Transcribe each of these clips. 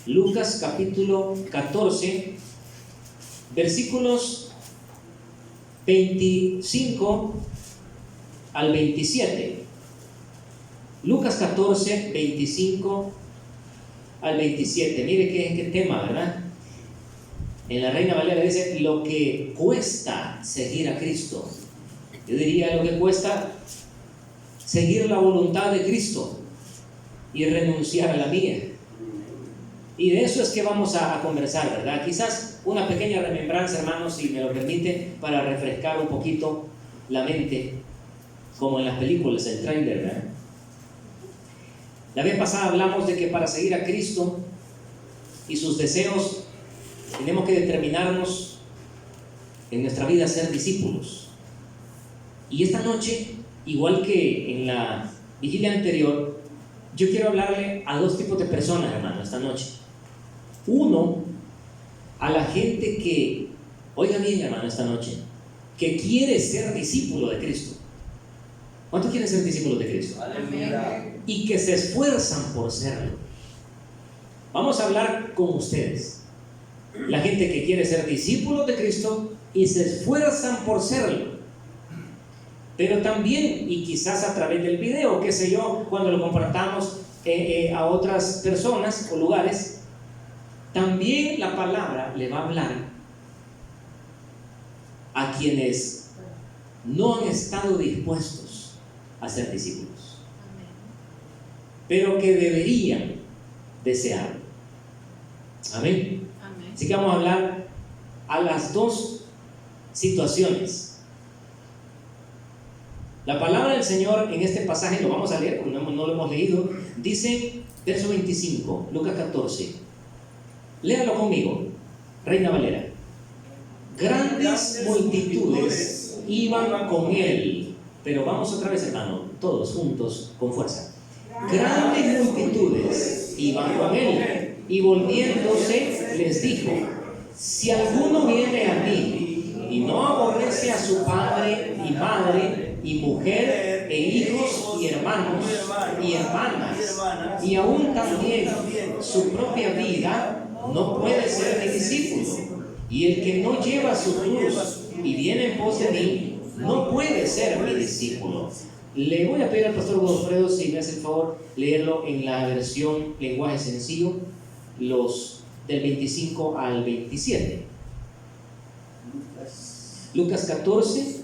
Lucas capítulo 14, versículos 25 al 27. Lucas 14, 25 al 27. Mire qué tema, ¿verdad? En la Reina Valera dice lo que cuesta seguir a Cristo. Yo diría lo que cuesta seguir la voluntad de Cristo y renunciar a la mía. Y de eso es que vamos a conversar, ¿verdad? Quizás una pequeña remembranza, hermanos, si me lo permite, para refrescar un poquito la mente, como en las películas, el tráiler, ¿verdad? La vez pasada hablamos de que para seguir a Cristo y sus deseos tenemos que determinarnos en nuestra vida a ser discípulos. Y esta noche, igual que en la vigilia anterior, yo quiero hablarle a dos tipos de personas, hermano, esta noche. Uno, a la gente que, oiga bien, hermano, esta noche, que quiere ser discípulo de Cristo. ¿Cuántos quieren ser discípulos de Cristo? Aleluya. Y que se esfuerzan por serlo. Vamos a hablar con ustedes. La gente que quiere ser discípulos de Cristo y se esfuerzan por serlo. Pero también, y quizás a través del video, qué sé yo, cuando lo compartamos a otras personas o lugares, también la palabra le va a hablar a quienes no han estado dispuestos a ser discípulos, pero que deberían desearlo. Amén. Amén. Así que vamos a hablar a las dos situaciones. La palabra del Señor en este pasaje, lo vamos a leer, porque no lo hemos leído, dice, verso 25, Lucas 14. Léalo conmigo, Reina Valera. Grandes multitudes iban con él. Pero vamos otra vez, hermano, todos juntos, con fuerza. Grandes multitudes iban con él, y volviéndose les dijo: si alguno viene a mí y no aborrece a su padre y madre y mujer e hijos y hermanos y hermanas, y aún también su propia vida, no puede ser mi discípulo. Y el que no lleva su cruz y viene en pos de mí, no puede ser mi discípulo. Le voy a pedir al pastor Godofredo, si me hace el favor, leerlo en la versión lenguaje sencillo, los del 25 al 27. Lucas 14,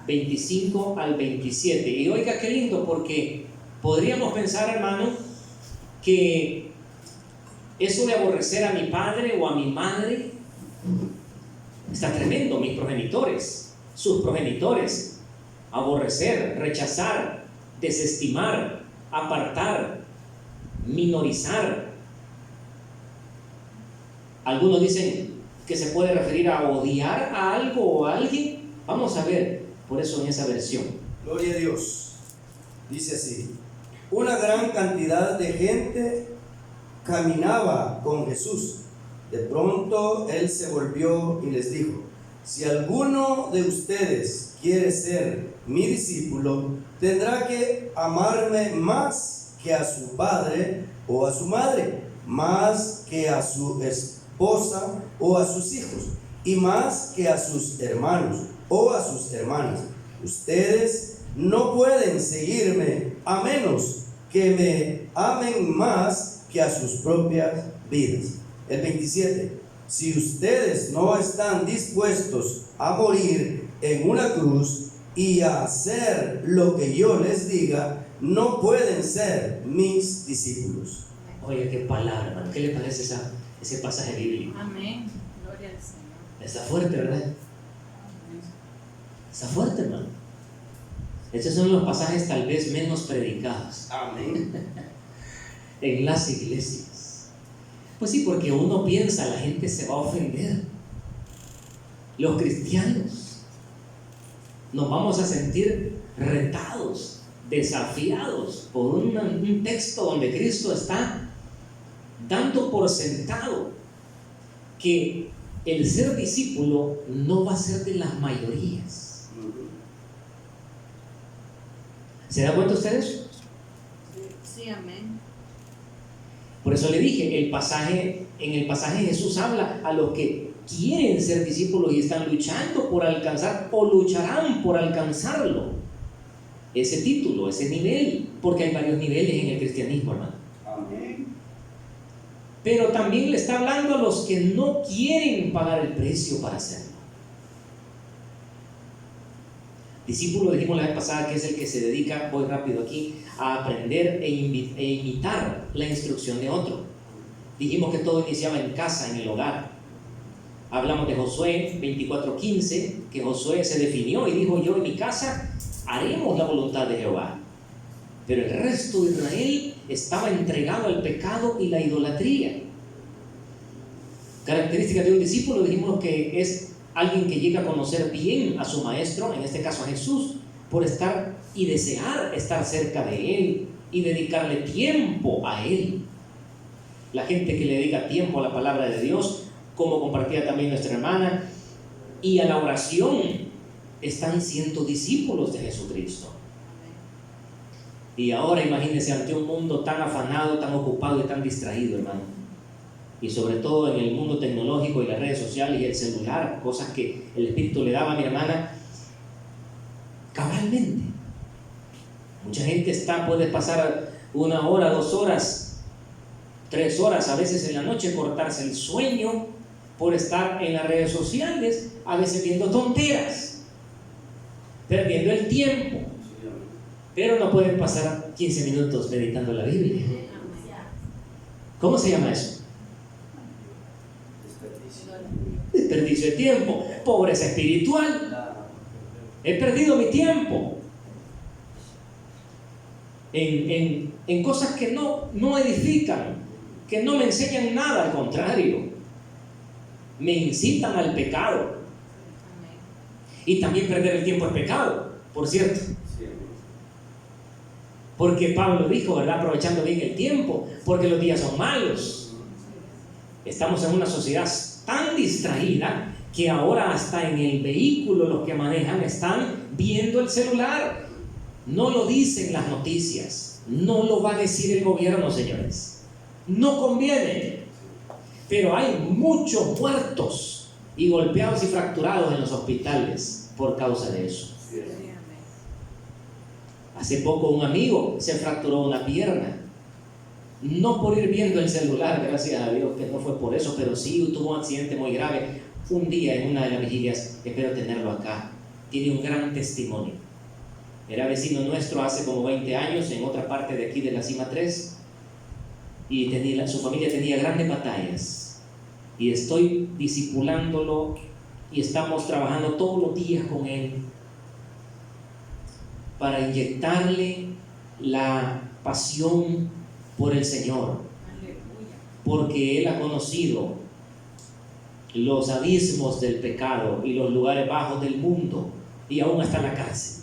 25 al 27. Y oiga qué lindo, porque podríamos pensar, hermano, que eso de aborrecer a mi padre o a mi madre está tremendo. Mis progenitores, sus progenitores, aborrecer, rechazar, desestimar, apartar, minorizar. Algunos dicen que se puede referir a odiar a algo o a alguien. Vamos a ver por eso en esa versión. Gloria a Dios. Dice así: una gran cantidad de gente caminaba con Jesús. De pronto él se volvió y les dijo: si alguno de ustedes quiere ser mi discípulo, tendrá que amarme más que a su padre o a su madre, más que a su esposa o a sus hijos, y más que a sus hermanos o a sus hermanas. Ustedes no pueden seguirme a menos que me amen más que a sus propias vidas. El 27. Si ustedes no están dispuestos a morir en una cruz y a hacer lo que yo les diga, no pueden ser mis discípulos. Oye, qué palabra, hermano. ¿Qué le parece ese pasaje bíblico? Amén. Gloria al Señor. Está fuerte, ¿verdad? Está fuerte, hermano. Estos son los pasajes tal vez menos predicados Amén. en las iglesias. Pues sí, porque uno piensa, la gente se va a ofender. Los cristianos nos vamos a sentir retados, desafiados por un texto donde Cristo está dando por sentado que el ser discípulo no va a ser de las mayorías. ¿Se dan cuenta ustedes? Sí, amén. Por eso le dije, en el pasaje Jesús habla a los que quieren ser discípulos y están luchando por alcanzar o lucharán por alcanzarlo. Ese título, ese nivel, porque hay varios niveles en el cristianismo, hermano. Amén. Pero también le está hablando a los que no quieren pagar el precio para hacerlo. Discípulo, dijimos la vez pasada, que es el que se dedica, voy rápido aquí, a aprender e imitar la instrucción de otro. Dijimos que todo iniciaba en casa, en el hogar. Hablamos de Josué 24:15, que Josué se definió y dijo: yo en mi casa haremos la voluntad de Jehová. Pero el resto de Israel estaba entregado al pecado y la idolatría. Características de un discípulo, dijimos que es alguien que llega a conocer bien a su maestro, en este caso a Jesús, por estar y desear estar cerca de él y dedicarle tiempo a él. La gente que le dedica tiempo a la palabra de Dios, como compartía también nuestra hermana, y a la oración, están siendo discípulos de Jesucristo. Y ahora imagínense ante un mundo tan afanado, tan ocupado y tan distraído, hermano. Y sobre todo en el mundo tecnológico y las redes sociales y el celular, cosas que el Espíritu le daba a mi hermana cabalmente. Mucha gente puede pasar 1 hora, 2 horas, 3 horas, a veces en la noche, cortarse el sueño por estar en las redes sociales, a veces viendo tonteras, perdiendo el tiempo. Pero no pueden pasar 15 minutos meditando la Biblia. ¿Cómo se llama eso? Desperdicio de tiempo, pobreza espiritual. He perdido mi tiempo en cosas que no edifican, que no me enseñan nada, al contrario, me incitan al pecado. Y también perder el tiempo es pecado, por cierto. Porque Pablo dijo, ¿verdad? Aprovechando bien el tiempo, porque los días son malos. Estamos en una sociedad tan distraída que ahora hasta en el vehículo los que manejan están viendo el celular. No lo dicen las noticias, no lo va a decir el gobierno, señores. No conviene. Pero hay muchos muertos y golpeados y fracturados en los hospitales por causa de eso. Hace poco un amigo se fracturó una pierna, no por ir viendo el celular, gracias a Dios que no fue por eso, pero sí tuvo un accidente muy grave. Un día en una de las vigilias, espero tenerlo acá, tiene un gran testimonio. Era vecino nuestro hace como 20 años en otra parte de aquí de la Cima 3 y su familia tenía grandes batallas y estoy discipulándolo y estamos trabajando todos los días con él para inyectarle la pasión por el Señor, porque él ha conocido los abismos del pecado y los lugares bajos del mundo y aún está en la cárcel,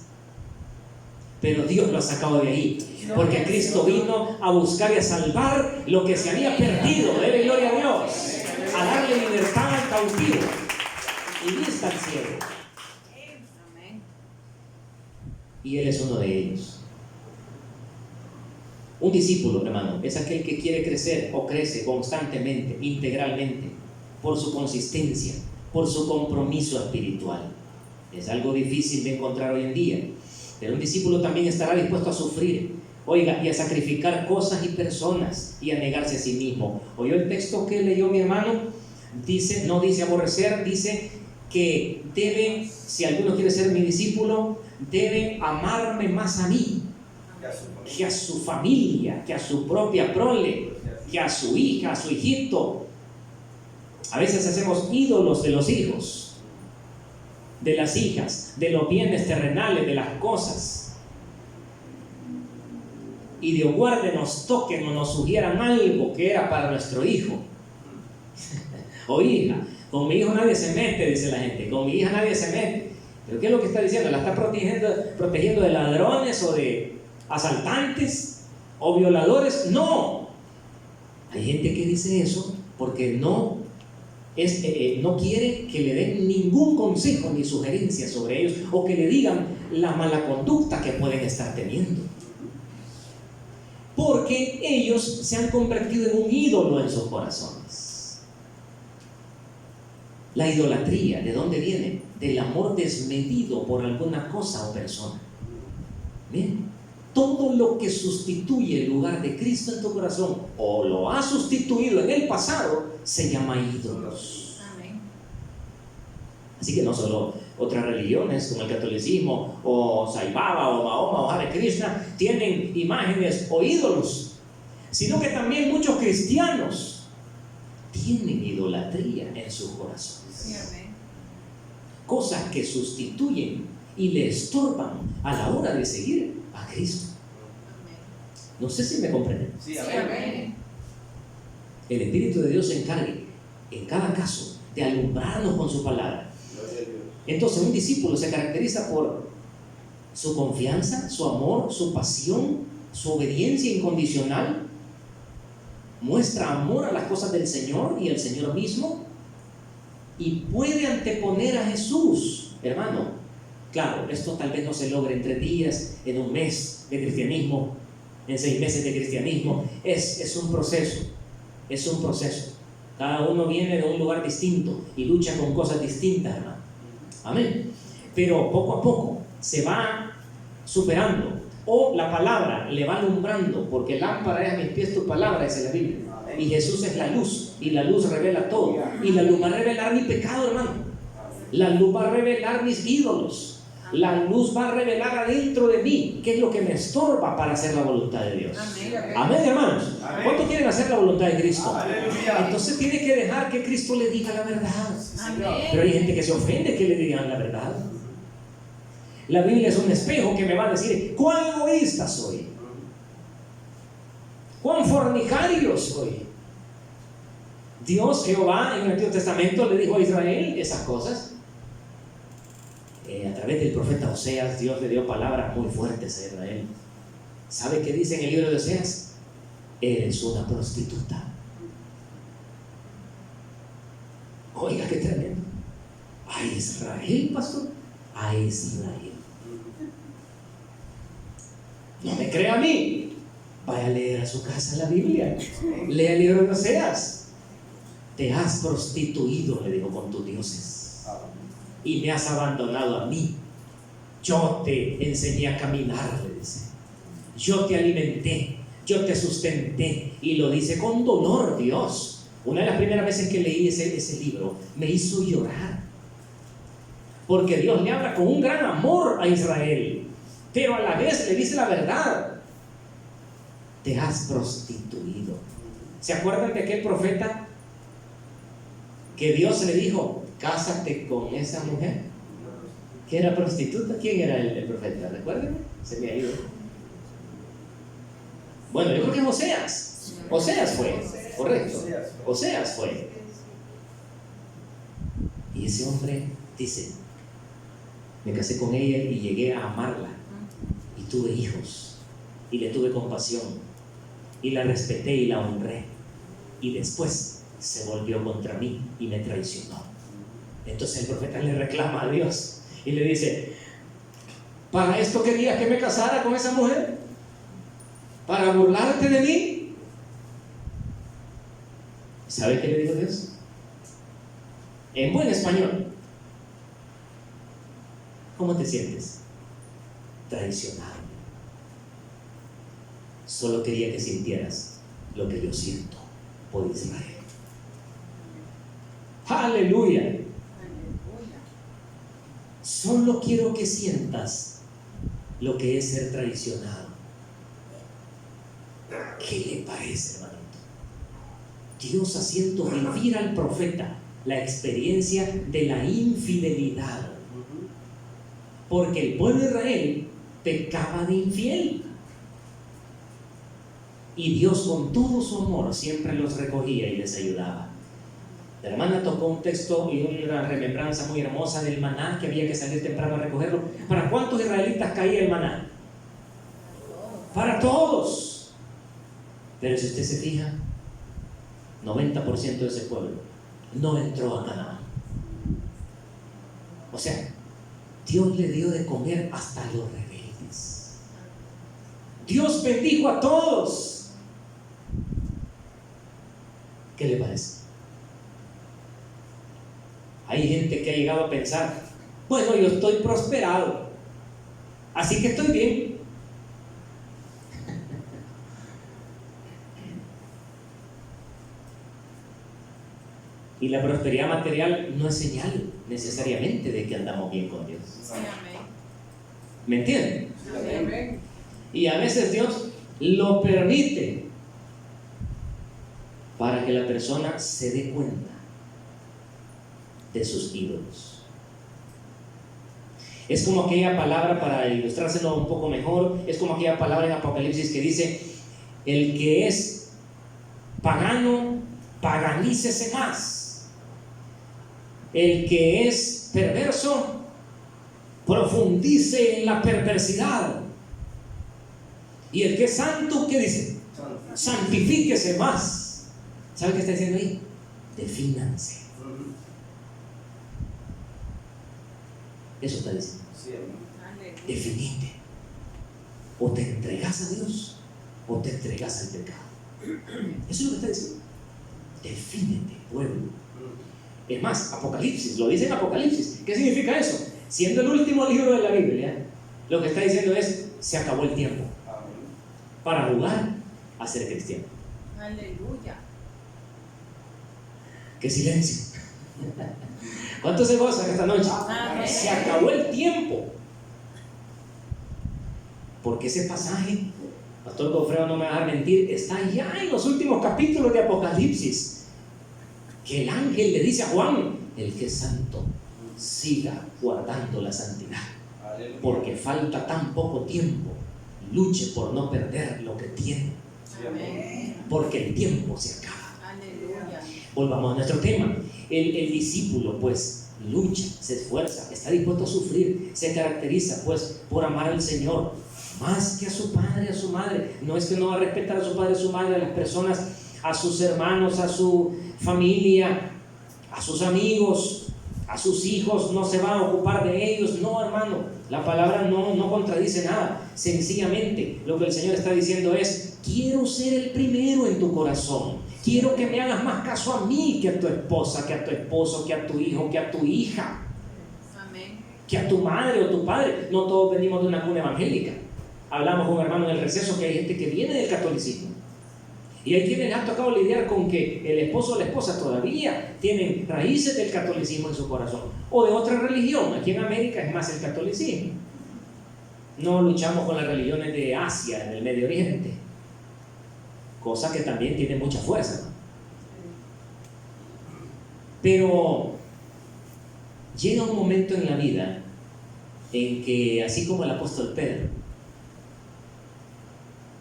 pero Dios lo ha sacado de ahí, porque Cristo vino a buscar y a salvar lo que se había perdido. Dele gloria a Dios, a darle libertad al cautivo y vista al cielo. Y él es uno de ellos. Un discípulo, hermano, es aquel que quiere crecer o crece constantemente, integralmente, por su consistencia, por su compromiso espiritual. Es algo difícil de encontrar hoy en día, pero un discípulo también estará dispuesto a sufrir, oiga, y a sacrificar cosas y personas y a negarse a sí mismo. ¿Oyó el texto que leyó mi hermano? Dice, no dice aborrecer, dice que debe, si alguno quiere ser mi discípulo, debe amarme más a mí que a su familia, que a su propia prole, que a su hija, a su hijito. A veces hacemos ídolos de los hijos, de las hijas, de los bienes terrenales, de las cosas. Y Dios guarde nos toquen o nos sugieran algo que era para nuestro hijo o hija. Con mi hijo nadie se mete, dice la gente, con mi hija nadie se mete. ¿Pero qué es lo que está diciendo? ¿La está protegiendo de ladrones o de asaltantes o violadores? No. Hay gente que dice eso porque no quiere que le den ningún consejo ni sugerencia sobre ellos o que le digan la mala conducta que pueden estar teniendo. porque ellos se han convertido en un ídolo en sus corazones. La idolatría, ¿de dónde viene? Del amor desmedido por alguna cosa o persona. Bien, todo lo que sustituye el lugar de Cristo en tu corazón o lo ha sustituido en el pasado se llama ídolos. Amén. Así que no solo otras religiones como el catolicismo o Sai Baba o Mahoma o Hare Krishna tienen imágenes o ídolos, sino que también muchos cristianos tienen idolatría en sus corazones. Sí, amén. Cosas que sustituyen y le estorban a la hora de seguir a Cristo. Amén. No sé si me comprenden. Sí, Sí, amén. amén. El Espíritu de Dios se encargue en cada caso de alumbrarnos con su palabra. Gloria a Dios. Entonces un discípulo se caracteriza por su confianza, su amor, su pasión, su obediencia incondicional. Muestra amor a las cosas del Señor y al Señor mismo, y puede anteponer a Jesús. Hermano, claro, esto tal vez no se logre en 3 días, en un mes de cristianismo, en 6 meses de cristianismo. Es un proceso, es un proceso. Cada uno viene de un lugar distinto y lucha con cosas distintas, hermano. Amén. Pero poco a poco se va superando, o la palabra le va alumbrando, porque lámpara es a mis pies tu palabra, dice la Biblia. Y Jesús es la luz, y la luz revela todo. Y la luz va a revelar mi pecado, hermano. La luz va a revelar mis ídolos. La luz va a revelar adentro de mí qué es lo que me estorba para hacer la voluntad de Dios. Amén. Amén, hermanos. Amén. ¿Cuántos quieren hacer la voluntad de Cristo? Aleluya. Entonces tiene que dejar que Cristo le diga la verdad. Amén. Pero hay gente que se ofende que le digan la verdad. La Biblia es un espejo que me va a decir cuán egoísta soy, cuán fornicario soy. Dios, Jehová, en el Antiguo Testamento le dijo a Israel esas cosas. A través del profeta Oseas, Dios le dio palabras muy fuertes a Israel. ¿Sabe qué dice en el libro de Oseas? Eres una prostituta. Oiga, qué tremendo. A Israel, pastor. A Israel. No me crea a mí. Vaya a leer a su casa la Biblia. Lea el libro de Oseas. Te has prostituido, le digo, con tus dioses. Y me has abandonado a mí. Yo te enseñé a caminar, le dice. Yo te alimenté, yo te sustenté. Y lo dice con dolor Dios. Una de las primeras veces que leí ese libro me hizo llorar, porque Dios le habla con un gran amor a Israel, pero a la vez le dice la verdad. Te has prostituido. ¿Se acuerdan de aquel profeta que Dios le dijo: cásate con esa mujer que era prostituta? ¿Quién era el profeta? Recuérdenme, se me ha ido. Bueno, yo creo que es Oseas. Oseas fue, correcto. Oseas fue. Y ese hombre dice: me casé con ella y llegué a amarla, y tuve hijos, y le tuve compasión, y la respeté y la honré, y después se volvió contra mí y me traicionó. Entonces el profeta le reclama a Dios y le dice: ¿para esto querías que me casara con esa mujer? ¿Para burlarte de mí? ¿Sabe qué le dijo Dios? En buen español: ¿cómo te sientes? Traicionado. Solo quería que sintieras lo que yo siento por Israel. ¡Aleluya! Aleluya. Solo quiero que sientas lo que es ser traicionado. ¿Qué le parece, hermanito? Dios haciendo vivir al profeta la experiencia de la infidelidad, porque el pueblo de Israel pecaba de infiel, y Dios con todo su amor siempre los recogía y les ayudaba. La hermana tocó un texto y una remembranza muy hermosa del maná, que había que salir temprano a recogerlo. ¿Para cuántos israelitas caía el maná? Para todos. Pero si usted se fija, 90% de ese pueblo no entró a Canaán. O sea, Dios le dio de comer hasta a los rebeldes. Dios bendijo a todos. ¿Qué le parece? Hay gente que ha llegado a pensar, bueno, yo estoy prosperado, así que estoy bien. Y la prosperidad material no es señal necesariamente de que andamos bien con Dios. ¿Me entienden? Amén. Y a veces Dios lo permite para que la persona se dé cuenta de sus ídolos. Es como aquella palabra, para ilustrárselo un poco mejor, es como aquella palabra en Apocalipsis que dice: el que es pagano, paganícese más. El que es perverso, profundice en la perversidad. Y el que es santo, ¿qué dice? Santifíquese más. ¿Sabe qué está diciendo ahí? Defínanse. Eso está diciendo. Definite. O te entregas a Dios o te entregas al pecado. Eso es lo que está diciendo. Defínete, pueblo. Es más, Apocalipsis, lo dice en Apocalipsis. ¿Qué significa eso? Siendo el último libro de la Biblia, lo que está diciendo es: se acabó el tiempo para jugar a ser cristiano. Aleluya. ¡Qué silencio! ¿Cuántos se gozan esta noche? Amén. Se acabó el tiempo. Porque ese pasaje, Pastor Gofredo no me va a mentir, está ya en los últimos capítulos de Apocalipsis. Que el ángel le dice a Juan: el que es santo, siga guardando la santidad. Porque falta tan poco tiempo. Luche por no perder lo que tiene. Amén. Porque el tiempo se acaba. Aleluya. Volvamos a nuestro tema. El discípulo pues lucha, se esfuerza, está dispuesto a sufrir, se caracteriza pues por amar al Señor más que a su padre, a su madre. No es que no va a respetar a su padre, a su madre, a las personas, a sus hermanos, a su familia, a sus amigos, a sus hijos, no se va a ocupar de ellos. No, hermano, la palabra no contradice nada. Sencillamente lo que el Señor está diciendo es: quiero ser el primero en tu corazón. Quiero que me hagas más caso a mí que a tu esposa, que a tu esposo, que a tu hijo, que a tu hija, Amén. que a tu madre o tu padre. No todos venimos de una cuna evangélica. Hablamos con un hermano en el receso que hay gente que viene del catolicismo. Y hay quienes han tocado lidiar con que el esposo o la esposa todavía tienen raíces del catolicismo en su corazón. O de otra religión. Aquí en América es más el catolicismo. No luchamos con las religiones de Asia, en el Medio Oriente. Cosa que también tiene mucha fuerza. Pero llega un momento en la vida en que, así como el apóstol Pedro,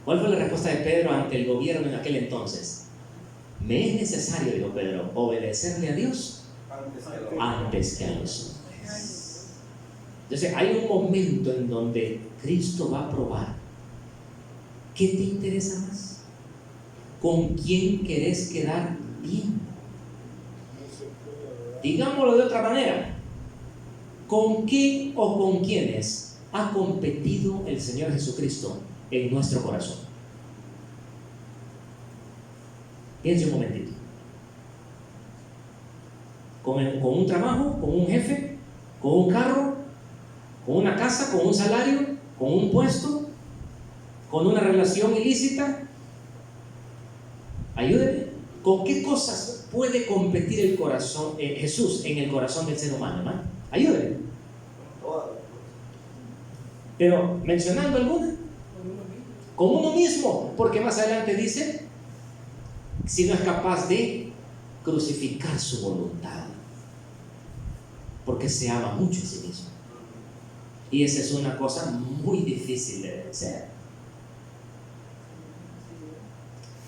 ¿cuál fue la respuesta de Pedro ante el gobierno en aquel entonces? Me es necesario, dijo Pedro, obedecerle a Dios antes que a los hombres. Entonces hay un momento en donde Cristo va a probar qué te interesa más, con quién querés quedar bien. Digámoslo de otra manera: ¿con qué o con quiénes ha competido el Señor Jesucristo en nuestro corazón? Piense un momentito. ¿Con un trabajo? ¿Con un jefe? ¿Con un carro? ¿Con una casa? ¿Con un salario? ¿Con un puesto? ¿Con una relación ilícita? Ayúdenme. ¿Con qué cosas puede competir el corazón, Jesús en el corazón del ser humano, hermano? Ayúdenme. Pero mencionando alguna. Con uno mismo, porque más adelante dice: si no es capaz de crucificar su voluntad, porque se ama mucho a sí mismo. Y esa es una cosa muy difícil de vencer.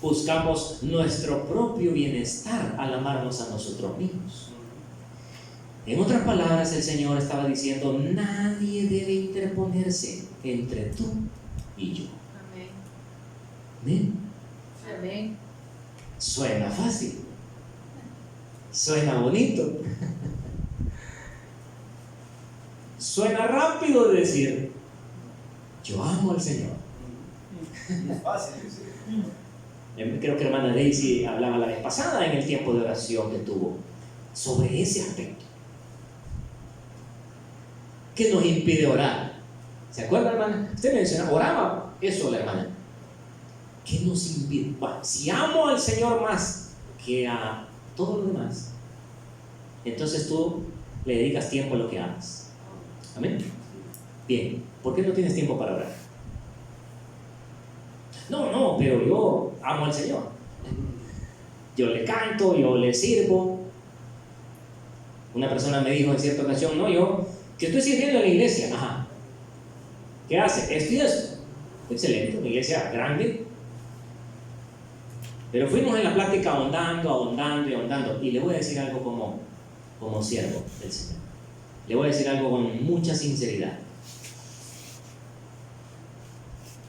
Buscamos nuestro propio bienestar al amarnos a nosotros mismos. En otras palabras, el Señor estaba diciendo: nadie debe interponerse entre tú y yo. Amén. ¿Amén? Amén. Suena fácil, suena bonito, suena rápido de decir: yo amo al Señor, Es fácil, sí. Creo que hermana Daisy hablaba la vez pasada en el tiempo de oración que tuvo sobre ese aspecto. ¿Qué nos impide orar? ¿Se acuerda, hermana? Usted menciona, oraba eso la hermana. ¿Qué nos impide? Bueno, si amo al Señor más que a todo lo demás, entonces tú le dedicas tiempo a lo que amas. Amén. Bien, ¿por qué no tienes tiempo para orar? No, pero yo amo al Señor. Yo le canto, yo le sirvo. Una persona me dijo en cierta ocasión, no, yo que estoy sirviendo en la iglesia. Ajá. ¿Qué hace? Esto y esto. Excelente, una iglesia grande. Pero fuimos en la plática ahondando. Y le voy a decir algo como siervo del Señor. Le voy a decir algo con mucha sinceridad.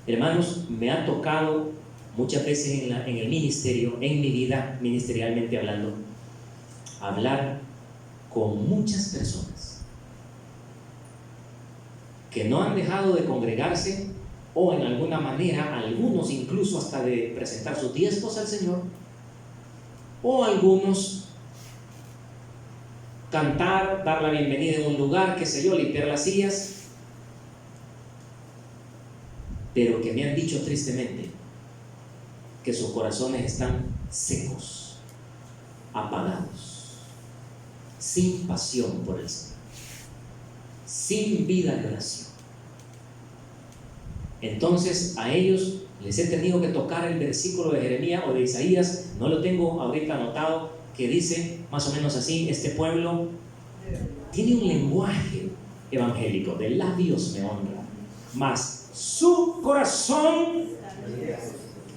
Hermanos, me ha tocado muchas veces en el ministerio, en mi vida, ministerialmente hablando, hablar con muchas personas que no han dejado de congregarse o en alguna manera, algunos incluso hasta de presentar sus diezmos al Señor, o algunos cantar, dar la bienvenida en un lugar, qué sé yo, limpiar las sillas, pero que me han dicho tristemente que sus corazones están secos, apagados, sin pasión por el Señor, sin vida de oración. Entonces a ellos les he tenido que tocar el versículo de Jeremías o de Isaías, no lo tengo ahorita anotado, que dice más o menos así: este pueblo tiene un lenguaje evangélico, de labios me honra, mas su corazón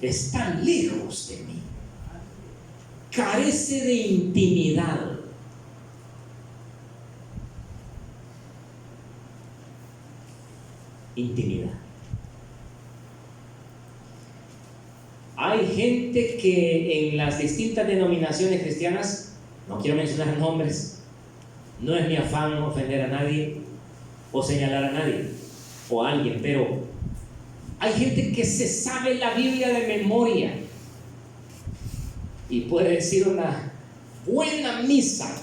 está lejos de mí, carece de intimidad. Intimidad. Hay gente que en las distintas denominaciones cristianas, no quiero mencionar nombres, no es mi afán ofender a nadie o señalar a nadie o a alguien, pero hay gente que se sabe la Biblia de memoria y puede decir una buena misa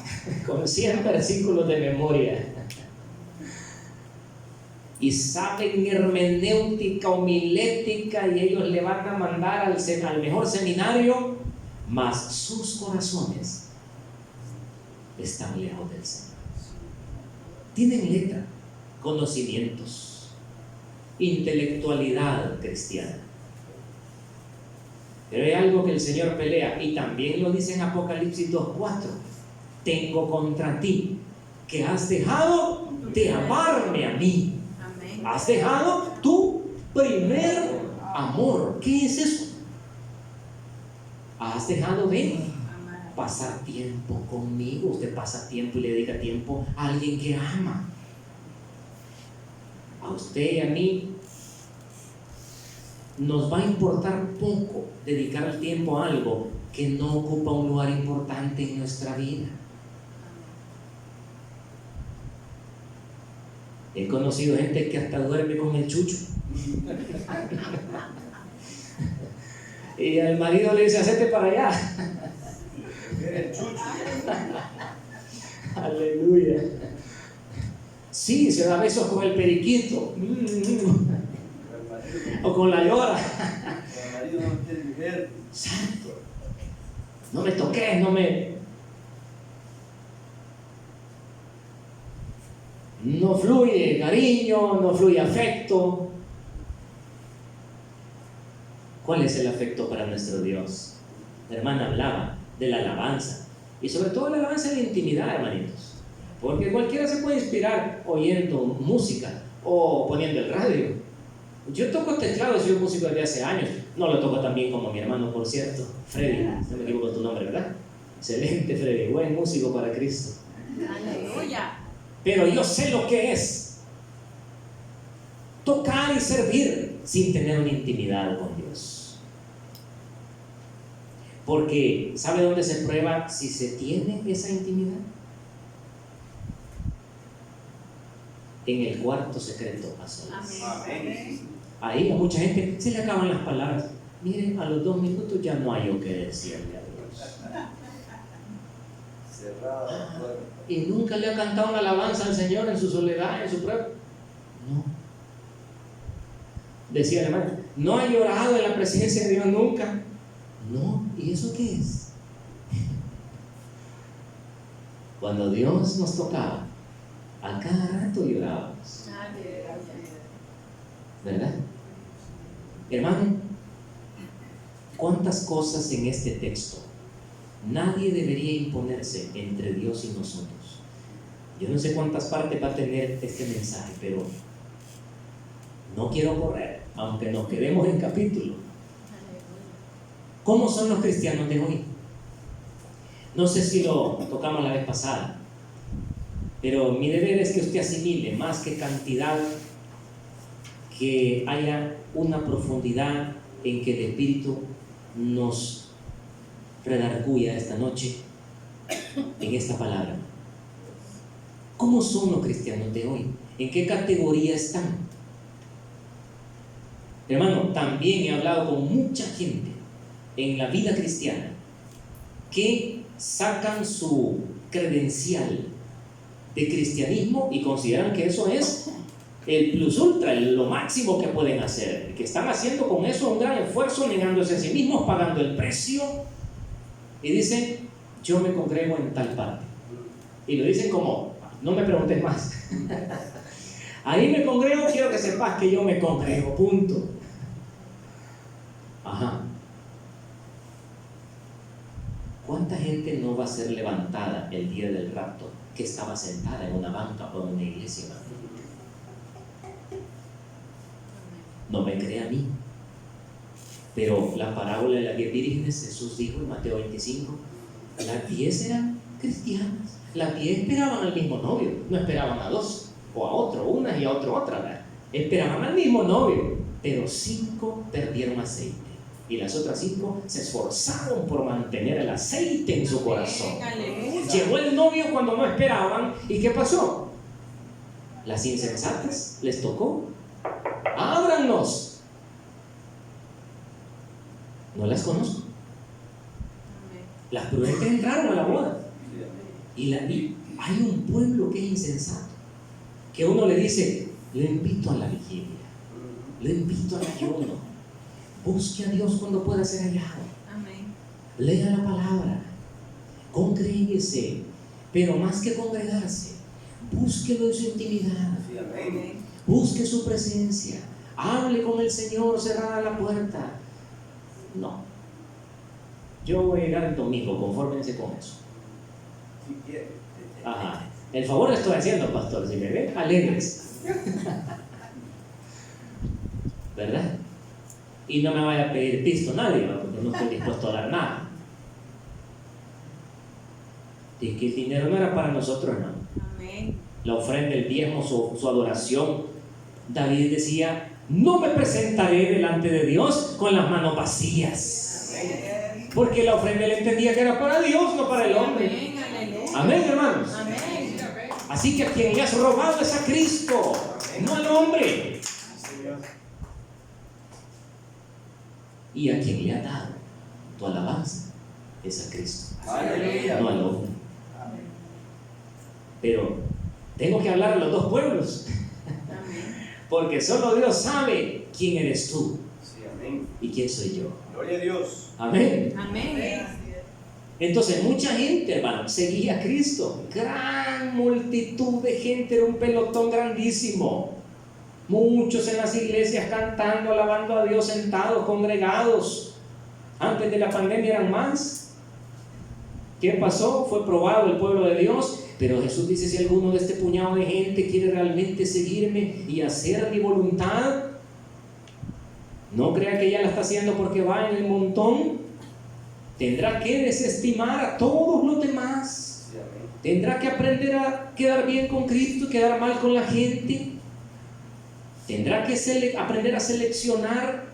con 100 versículos de memoria, y saben hermenéutica, homilética, y ellos le van a mandar al mejor seminario, mas sus corazones están lejos del Señor. Tienen letra, conocimientos, intelectualidad cristiana, pero hay algo que el Señor pelea, y también lo dice en Apocalipsis 2:4: tengo contra ti que has dejado de amarme a mí. Has dejado tu primer amor. ¿Qué es eso? Has dejado de pasar tiempo conmigo. Usted pasa tiempo y le dedica tiempo a alguien que ama. A usted y a mí nos va a importar poco dedicar el tiempo a algo que no ocupa un lugar importante en nuestra vida. He conocido gente que hasta duerme con el chucho. Y al marido le dice: hacete para allá. El chucho. Aleluya. Sí, se da besos con el periquito. O con la llora. El marido no quiere vivir. Santo. No me toques, no fluye cariño, no fluye afecto. ¿Cuál es el afecto para nuestro Dios? La hermana hablaba de la alabanza, y sobre todo la alabanza en la intimidad, hermanitos, porque cualquiera se puede inspirar oyendo música o poniendo el radio. Yo toco teclado, soy un músico desde hace años, no lo toco tan bien como mi hermano, por cierto, Freddy, no me equivoco tu nombre, ¿verdad? Excelente, Freddy, buen músico para Cristo. Aleluya. Pero yo sé lo que es tocar y servir sin tener una intimidad con Dios. Porque ¿sabe dónde se prueba si se tiene esa intimidad? En el cuarto secreto a solas. Amén. Ahí a mucha gente se le acaban las palabras. Miren, a los 2 minutos ya no hay yo que decirle a Dios. Cerrada la puerta. Y nunca le ha cantado una alabanza al Señor en su soledad, en su prueba. No. Decía el hermano, no ha llorado en la presencia de Dios nunca. No. ¿Y eso qué es? Cuando Dios nos tocaba, a cada rato llorábamos. ¿Verdad? Hermano, ¿cuántas cosas en este texto? Nadie debería imponerse entre Dios y nosotros. Yo no sé cuántas partes va a tener este mensaje, pero no quiero correr, aunque nos quedemos en capítulo. ¿Cómo son los cristianos de hoy? No sé si lo tocamos la vez pasada, pero mi deber es que usted asimile más que cantidad, que haya una profundidad en que el Espíritu nos redarguya esta noche en esta palabra. ¿Cómo son los cristianos de hoy? ¿En qué categoría están? Hermano, también he hablado con mucha gente en la vida cristiana que sacan su credencial de cristianismo y consideran que eso es el plus ultra, lo máximo que pueden hacer, que están haciendo con eso un gran esfuerzo, negándose a sí mismos, pagando el precio, y dicen, yo me congrego en tal parte, y lo dicen como, no me preguntes más. Ahí me congrego, quiero que sepas que yo me congrego, punto. Ajá. ¿Cuánta gente no va a ser levantada el día del rapto que estaba sentada en una banca o en una iglesia? No me cree a mí. Pero la parábola de las 10 vírgenes, Jesús dijo en Mateo 25, las 10 eran cristianas. Las 10 esperaban al mismo novio, no esperaban a 2 o a otro, una y a otro otra, ¿verdad? Esperaban al mismo novio, pero 5 perdieron aceite. Y las otras 5 se esforzaron por mantener el aceite en su corazón. Llegó el novio cuando no esperaban. ¿Y qué pasó? Las insensatas les tocó. ¡Ábrannos! No las conozco. Las prudentes entraron a la boda. Y hay un pueblo que es insensato, que uno le dice, lo invito a la vigilia, lo invito al ayuno. Busque a Dios cuando pueda ser hallado. Amén. Lea la palabra. Congréguese. Pero más que congregarse, búsquelo en su intimidad. Sí, amén. Busque su presencia. Hable con el Señor cerrada la puerta. No. Yo voy a llegar el domingo, confórmense con eso. Si quiere. Ajá. El favor le estoy haciendo, pastor. Si me ven, alegres. ¿Verdad? Y no me vaya a pedir pisto nadie, ¿no? Porque no estoy dispuesto a dar nada. Y que el dinero no era para nosotros, no. Amén. La ofrenda, el diezmo, su adoración. David decía, no me presentaré delante de Dios con las manos vacías. Porque la ofrenda él entendía que era para Dios, no para el hombre. Amén, aleluya. Amén, hermanos. Amén. Así que a quien le has robado es a Cristo, no al hombre. Y a quien le ha dado tu alabanza es a Cristo, Aleluya. no al hombre. Pero tengo que hablar a los dos pueblos, Amén. porque solo Dios sabe quién eres tú Sí, amén. y quién soy yo. Gloria a Dios. Amén. Amén. Entonces mucha gente, hermano, seguía a Cristo. Gran multitud de gente, era un pelotón grandísimo. Muchos en las iglesias cantando, alabando a Dios, sentados, congregados. Antes de la pandemia eran más. ¿Qué pasó? Fue probado el pueblo de Dios. Pero Jesús dice, si alguno de este puñado de gente quiere realmente seguirme y hacer mi voluntad, no crea que ya la está haciendo porque va en el montón. Tendrá que desestimar a todos los demás. Sí, amén. Tendrá que aprender a quedar bien con Cristo y quedar mal con la gente. Tendrá que aprender a seleccionar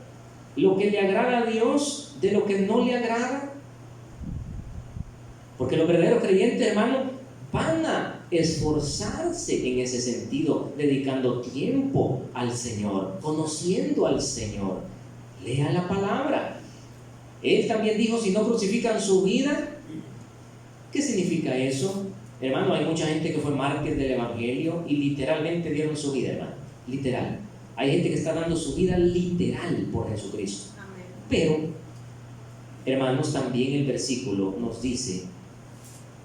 lo que le agrada a Dios de lo que no le agrada. Porque los verdaderos creyentes, hermano, van a esforzarse en ese sentido, dedicando tiempo al Señor, conociendo al Señor. Lea la palabra. Él también dijo, si no crucifican su vida, ¿qué significa eso? Hermano, hay mucha gente que fue mártir del Evangelio y literalmente dieron su vida, hermano. Literal. Hay gente que está dando su vida literal por Jesucristo. Amén. Pero, hermanos, también el versículo nos dice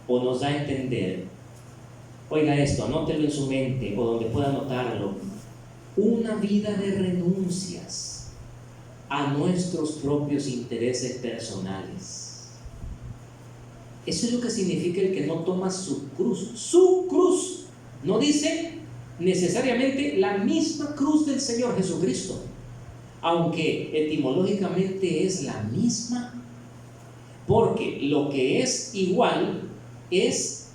o nos da a entender, oiga esto, anótelo en su mente o donde pueda anotarlo, una vida de renuncias a nuestros propios intereses personales. Eso es lo que significa el que no toma su cruz. Su cruz. No dice necesariamente la misma cruz del Señor Jesucristo, aunque etimológicamente es la misma, porque lo que es igual es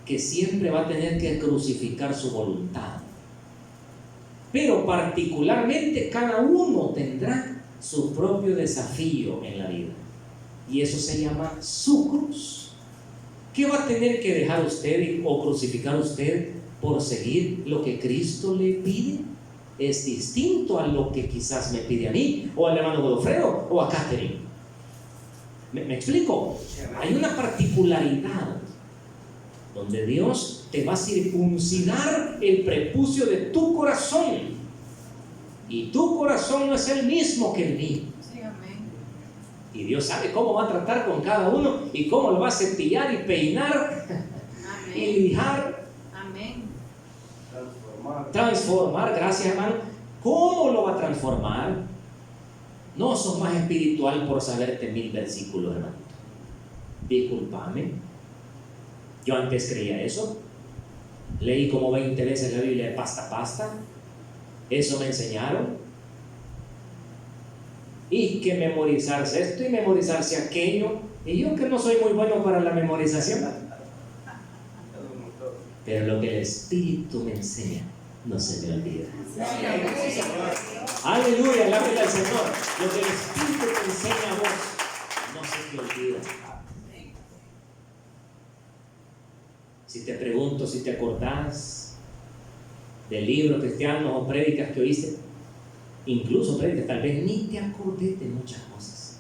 que siempre va a tener que crucificar su voluntad. Pero particularmente cada uno tendrá su propio desafío en la vida. Y eso se llama su cruz. ¿Qué va a tener que dejar usted o crucificar usted por seguir lo que Cristo le pide? Es distinto a lo que quizás me pide a mí, o al hermano Godofredo, o a Catherine. ¿Me explico? Hay una particularidad donde Dios te va a circuncidar el prepucio de tu corazón. Y tu corazón no es el mismo que el mío. Sí, amén. Y Dios sabe cómo va a tratar con cada uno y cómo lo va a cepillar y peinar y Amén. lijar, Amén. transformar. Gracias, hermano. ¿Cómo lo va a transformar? No sos más espiritual por saberte 1000 versículos, hermano. Discúlpame. Yo antes creía eso. Leí como 20 veces la Biblia de pasta a pasta. Eso me enseñaron. Y que memorizarse esto y memorizarse aquello. Y yo que no soy muy bueno para la memorización. Pero lo que el Espíritu me enseña no se me olvida. Aleluya, alabado al Señor. Lo que el Espíritu te enseña a vos no se te olvida. Si te pregunto si te acordás del libro cristiano o prédicas que oíste, incluso prédicas, tal vez ni te acordé de muchas cosas,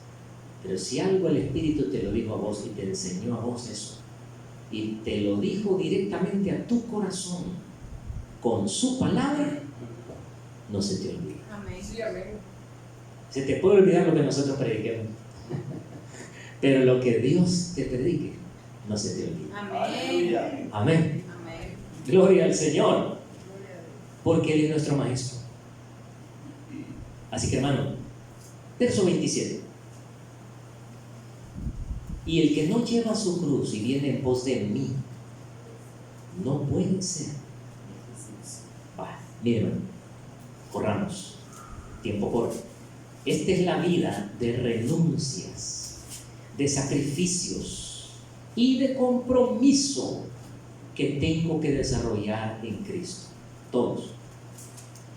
pero si algo el Espíritu te lo dijo a vos y te enseñó a vos eso, y te lo dijo directamente a tu corazón con su palabra, no se te olvida. Amén. Sí, amén. Se te puede olvidar lo que nosotros prediquemos, pero lo que Dios te predique no se te olvida. Amén. Amén. Amén. Gloria al Señor, porque Él es nuestro Maestro. Así que, hermano, verso 27. Y el que no lleva su cruz y viene en pos de mí, no puede ser. Mire, hermano, corramos, tiempo corto. Esta es la vida de renuncias, de sacrificios y de compromiso que tengo que desarrollar en Cristo. Todos.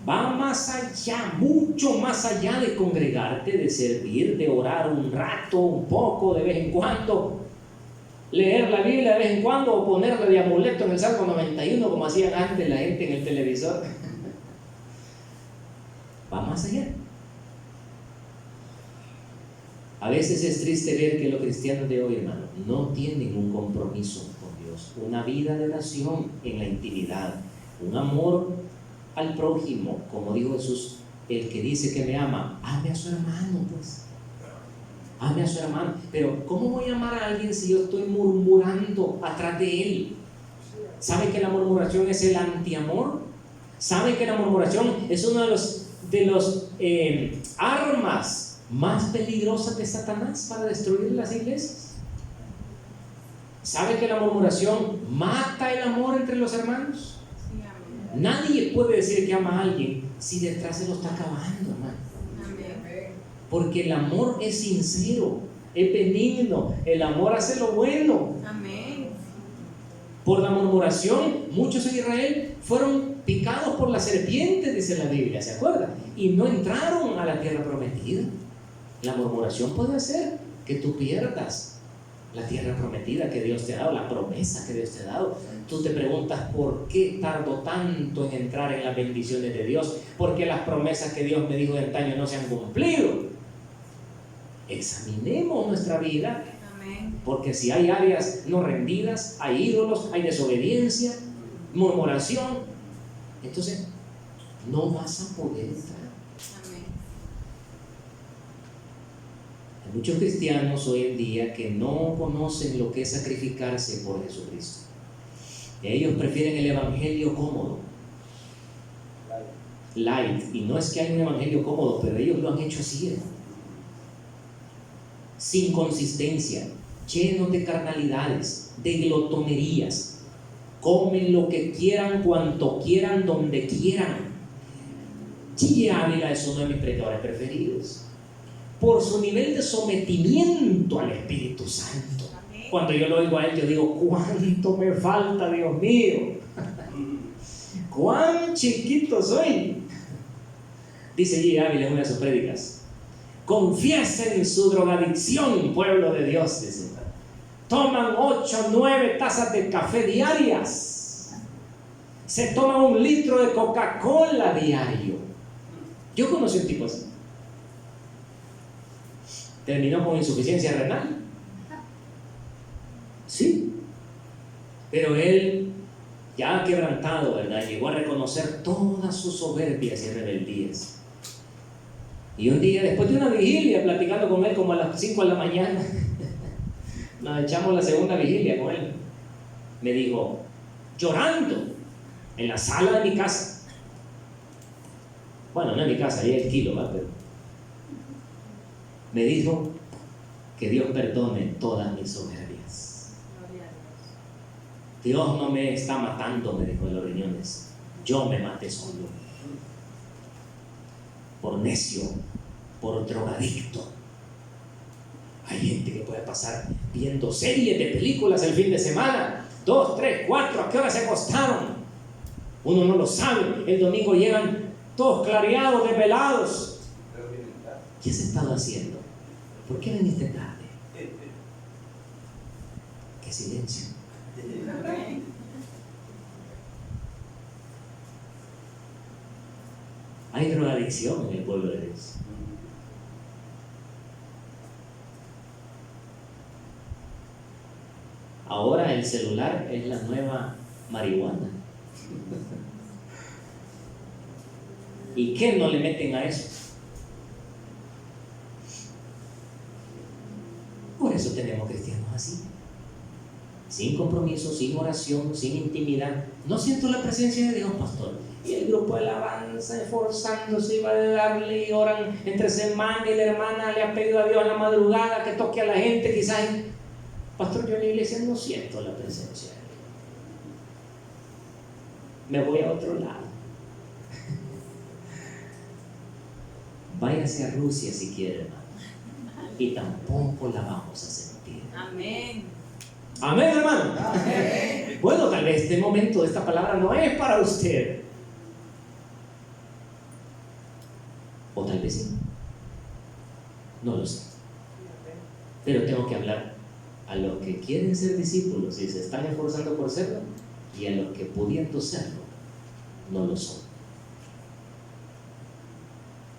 Va más allá, mucho más allá de congregarte, de servir, de orar un rato, un poco, de vez en cuando, leer la Biblia de vez en cuando o ponerle de amuleto en el Salmo 91 como hacían antes la gente en el televisor. Va más allá. A veces es triste ver que los cristianos de hoy, hermano, no tienen un compromiso con Dios, una vida de oración en la intimidad, un amor al prójimo, como dijo Jesús, el que dice que me ama, ame a su hermano, pues. Ame a su hermano. Pero ¿cómo voy a amar a alguien si yo estoy murmurando atrás de él? ¿Sabe que la murmuración es el antiamor? ¿Sabe que la murmuración es uno de los armas más peligrosas de Satanás para destruir las iglesias? ¿Sabe que la murmuración mata el amor entre los hermanos? Sí, amén. Nadie puede decir que ama a alguien si detrás se lo está acabando, hermano. Amén. Porque el amor es sincero, es benigno, el amor hace lo bueno. Amén. Por la murmuración, muchos en Israel fueron picados por la serpiente, dice la Biblia, ¿se acuerdan? Y no entraron a la tierra prometida. La murmuración puede hacer que tú pierdas la tierra prometida que Dios te ha dado, la promesa que Dios te ha dado. Tú te preguntas por qué tardo tanto en entrar en las bendiciones de Dios, porque las promesas que Dios me dijo de antaño no se han cumplido. Examinemos nuestra vida, Amén. porque si hay áreas no rendidas, hay ídolos, hay desobediencia, murmuración, entonces no vas a poder entrar. Amén. Hay muchos cristianos hoy en día que no conocen lo que es sacrificarse por Jesucristo. Ellos prefieren el evangelio cómodo, light, y no es que hay un evangelio cómodo, pero ellos lo han hecho así, sin consistencia, llenos de carnalidades, de glotonerías, comen lo que quieran, cuanto quieran, donde quieran. G. Ávila es uno de mis predicadores preferidos, por su nivel de sometimiento al Espíritu Santo. Amén. Cuando yo lo oigo a él, yo digo, ¿cuánto me falta, Dios mío? ¿Cuán chiquito soy? Dice G. Ávila en una de sus prédicas: confiesen su drogadicción, pueblo de Dios, dice. Toman 8 o 9 tazas de café diarias. Se toman 1 litro de Coca-Cola diario. Yo conocí un tipo así. Terminó con insuficiencia renal. Sí. Pero él, ya quebrantado, ¿verdad?, llegó a reconocer todas sus soberbias y rebeldías. Y un día, después de una vigilia, platicando con él como a las 5 de la mañana, nos echamos la segunda vigilia con él. Me dijo, llorando, en la sala de mi casa. Bueno, no en mi casa, ahí el kilo, ¿va? Pero me dijo que Dios perdone todas mis soberbias. Gloria a Dios. Dios no me está matando, me dijo, de los riñones. Yo me maté solo. Por necio, por drogadicto. Hay gente que puede pasar viendo series de películas el fin de semana, 2, 3, 4, ¿a qué hora se acostaron? Uno no lo sabe. El domingo llegan todos clareados, desvelados. ¿Qué has estado haciendo? ¿Por qué viniste tarde? ¡Qué silencio! Amén. Hay drogadicción en el pueblo de Dios. Ahora el celular es la nueva marihuana. ¿Y qué no le meten a eso? Por eso tenemos cristianos así, sin compromiso, sin oración, sin intimidad. No siento la presencia de Dios, pastor. Y el grupo de alabanza esforzándose, iba a darle y oran entre semana, y la hermana le ha pedido a Dios en la madrugada que toque a la gente. Quizás, pastor, yo en la iglesia no siento la presencia de Dios. Me voy a otro lado. Váyase a Rusia si quiere, hermano, y tampoco la vamos a sentir. Amén. Amén, hermano. Amén. Bueno, tal vez este momento, esta palabra no es para usted, o tal vez sí, no lo sé. Pero tengo que hablar a los que quieren ser discípulos y se están esforzando por serlo, y a los que pudiendo serlo no lo son.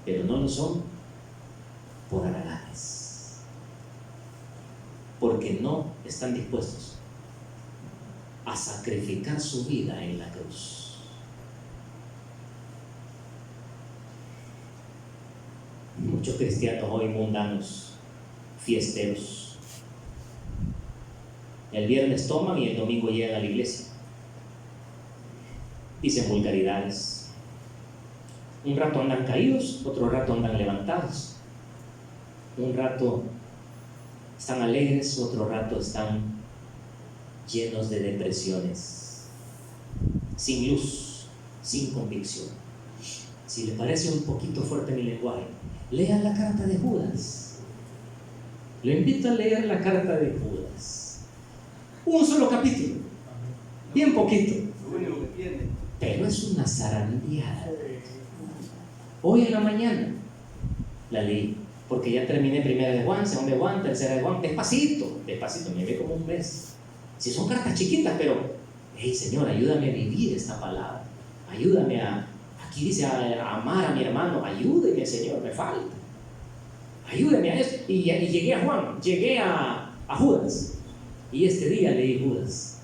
Pero no lo son por haraganes, porque no están dispuestos a sacrificar su vida en la cruz. Muchos cristianos hoy mundanos, fiesteros, el viernes toman y el domingo llegan a la iglesia, dicen vulgaridades. Un rato andan caídos, otro rato andan levantados. Un rato están alegres, otro rato están llenos de depresiones, sin luz, sin convicción. Si le parece un poquito fuerte mi lenguaje, lean la carta de Judas. Lo invito a leer la carta de Judas. Un solo capítulo, bien poquito, pero es una zarandeada. Hoy en la mañana la leí porque ya terminé primera de Juan, segunda de Juan, tercera de Juan, despacito, despacito, me ve como un mes. Si son cartas chiquitas, pero, hey Señor, ayúdame a vivir esta palabra, ayúdame aquí dice a amar a mi hermano, ayúdeme Señor, me falta, ayúdame a eso. Y llegué a Juan, llegué a Judas, y este día leí Judas.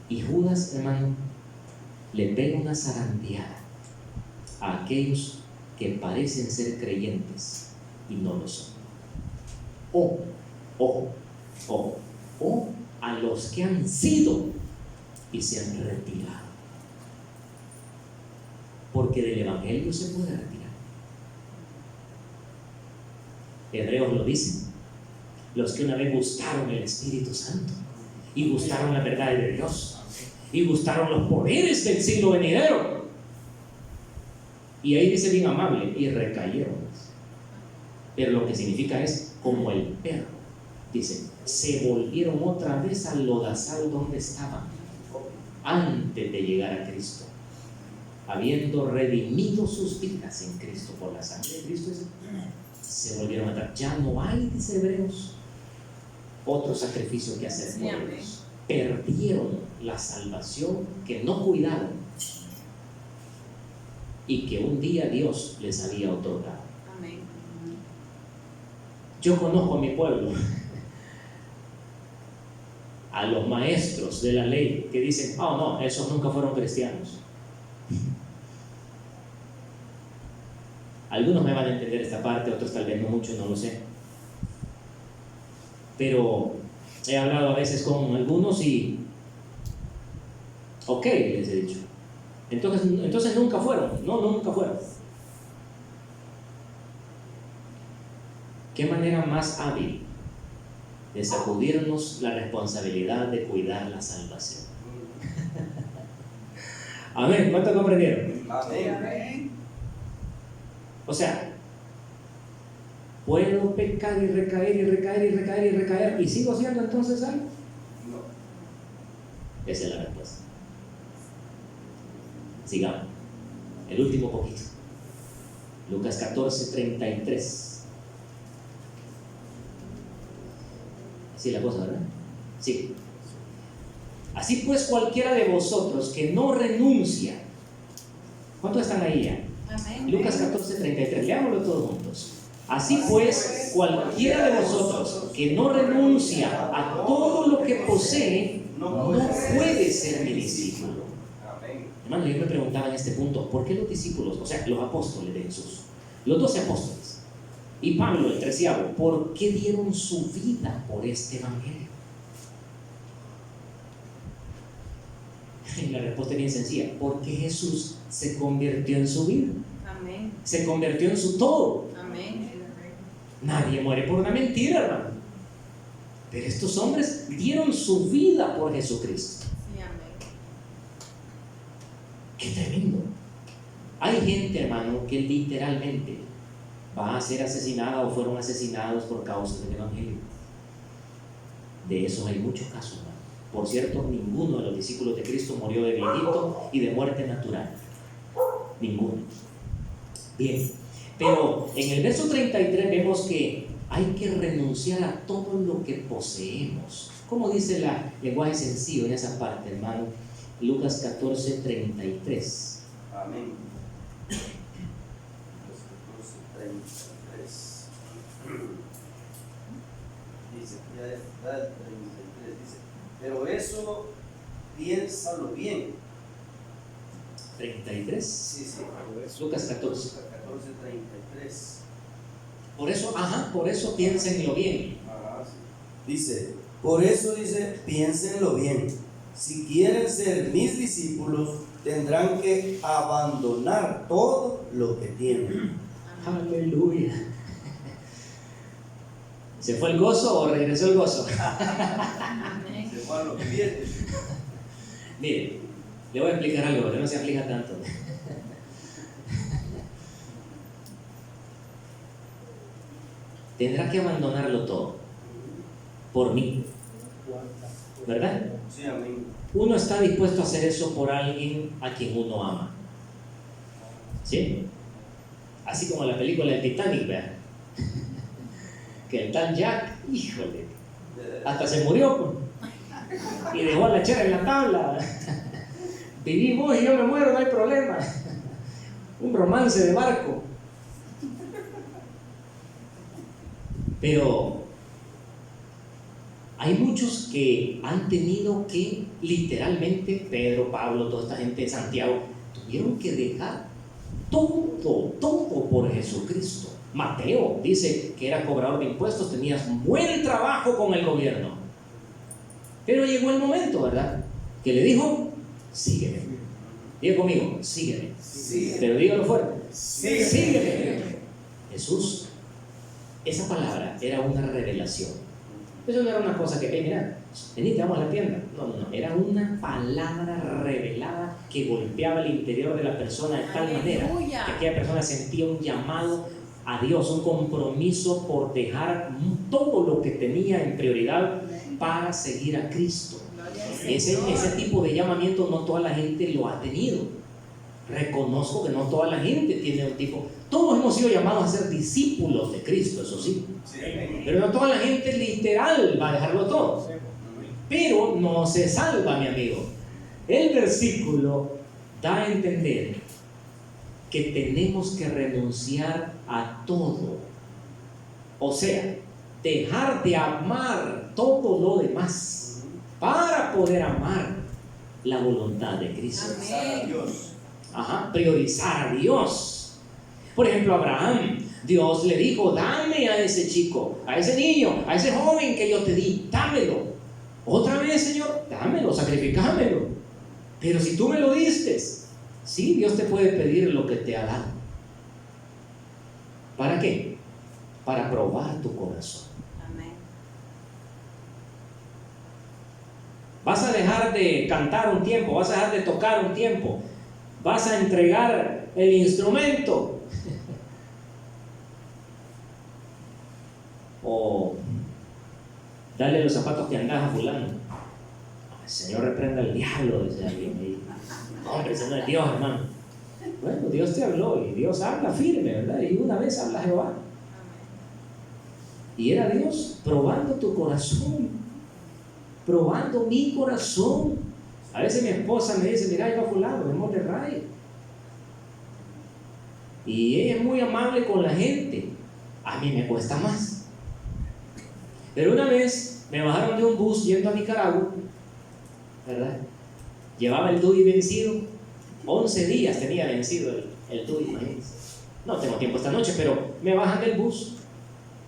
Y Judas, hermano, le pega una zarandeada a aquellos que parecen ser creyentes y no lo son. O a los que han sido y se han retirado. Porque del Evangelio se puede retirar. Hebreos lo dice. Los que una vez gustaron el Espíritu Santo y gustaron la verdad de Dios y gustaron los poderes del siglo venidero. Y ahí dice bien amable, y recayeron. Pero lo que significa es como el perro. Dice, se volvieron otra vez al lodazal donde estaban antes de llegar a Cristo, habiendo redimido sus vidas en Cristo por la sangre de Cristo. Se volvieron atrás. Ya no hay, dice Hebreos, otro sacrificio que hacer por ellos. Perdieron la salvación que no cuidaron y que un día Dios les había otorgado. Amén. Yo conozco a mi pueblo, a los maestros de la ley que dicen, oh no, esos nunca fueron cristianos. Algunos me van a entender esta parte, otros tal vez no mucho, no lo sé. Pero he hablado a veces con algunos y ok, les he dicho. Entonces nunca fueron. No, nunca fueron. ¿Qué manera más hábil de sacudirnos la responsabilidad de cuidar la salvación? Amén. ¿Cuánto comprendieron? Amén. O sea, ¿puedo pecar y recaer y recaer y recaer y recaer y sigo siendo entonces algo? No. Esa es la respuesta. Sigamos. El último poquito. Lucas 14:33. Así la cosa, ¿verdad? Sí. Así pues, cualquiera de vosotros que no renuncia. ¿Cuántos están ahí ya? Amén. Lucas 14:33. Leámoslo todos juntos. Así pues, cualquiera de vosotros que no renuncia a todo lo que posee, no puede ser mi discípulo. Hermano, yo me preguntaba en este punto, ¿por qué los discípulos, o sea, los apóstoles de Jesús, los 12 apóstoles, y Pablo, el 13º, ¿por qué dieron su vida por este evangelio? Y la respuesta es bien sencilla, porque Jesús se convirtió en su vida, Amén. se convirtió en su todo. Amén. Nadie muere por una mentira, hermano. Pero estos hombres dieron su vida por Jesucristo. Sí, amén. ¡Qué tremendo! Hay gente, hermano, que literalmente va a ser asesinada o fueron asesinados por causa del evangelio. De esos hay muchos casos, hermano. Por cierto, ninguno de los discípulos de Cristo murió de viejito y de muerte natural. Ninguno. Bien, pero en el verso 33 vemos que hay que renunciar a todo lo que poseemos. ¿Cómo dice el lenguaje sencillo en esa parte, hermano? Lucas 14:33. Amén. Lucas 14:33. Dice, ya está el 33, dice, pero eso piénsalo bien. 33. Sí, Lucas 14. 14:33. Por eso piénsenlo bien. Ajá, sí. Dice, por eso dice, piénsenlo bien. Si quieren ser mis discípulos, tendrán que abandonar todo lo que tienen. Aleluya. ¿Se fue el gozo o regresó el gozo? Amén. Se fue a los pies. Mire, le voy a explicar algo para que no se aflija tanto. Tendrá que abandonarlo todo por mí, ¿verdad? Sí, amén. Uno está dispuesto a hacer eso por alguien a quien uno ama, ¿sí? Así como la película del Titanic, ¿verdad? Que el tal Jack, híjole, hasta se murió pues, y dejó a la chera en la tabla. Viví vos y yo me muero, no hay problema. Un romance de barco. Pero hay muchos que han tenido que, literalmente, Pedro, Pablo, toda esta gente de Santiago, tuvieron que dejar todo por Jesucristo. Mateo dice que era cobrador de impuestos, tenías buen trabajo con el gobierno. Pero llegó el momento, ¿verdad? Que le dijo, sígueme. Diga conmigo, sígueme. Pero dígalo fuerte. Sígueme. Jesús, esa palabra era una revelación. Eso no era una cosa que, mira, venite, vamos a la tienda. No, era una palabra revelada que golpeaba el interior de la persona de tal manera que aquella persona sentía un llamado a Dios, un compromiso por dejar todo lo que tenía en prioridad para seguir a Cristo. Ese tipo de llamamiento no toda la gente lo ha tenido. Reconozco que no toda la gente tiene un tipo. Todos hemos sido llamados a ser discípulos de Cristo, eso sí. Pero no toda la gente literal va a dejarlo todo. Pero no se salva, mi amigo. El versículo da a entender que tenemos que renunciar a todo. O sea, dejar de amar todo lo demás para poder amar la voluntad de Cristo. Priorizar a Dios. Por ejemplo, Abraham, Dios le dijo, dame a ese chico, a ese niño, a ese joven que yo te di, dámelo. Otra vez, Señor, dámelo, sacrificámelo. Pero si tú me lo diste, sí, Dios te puede pedir lo que te ha dado. ¿Para qué? Para probar tu corazón. Amén. Vas a dejar de cantar un tiempo, vas a dejar de tocar un tiempo, vas a entregar el instrumento. O dale los zapatos que andas a fulano. El Señor reprenda al diablo, dice alguien ahí. Hombre, ese no es Dios, hermano. Bueno, Dios te habló y Dios habla firme, ¿verdad? Y una vez habla Jehová. Y era Dios probando tu corazón, probando mi corazón. A veces mi esposa me dice, mira, ahí va fulano, vemos de Ray. Y ella es muy amable con la gente. A mí me cuesta más. Pero una vez me bajaron de un bus yendo a Nicaragua, ¿verdad? Llevaba el DUI vencido. 11 días tenía vencido el DUI, imagínense. No tengo tiempo esta noche, pero me bajan del bus.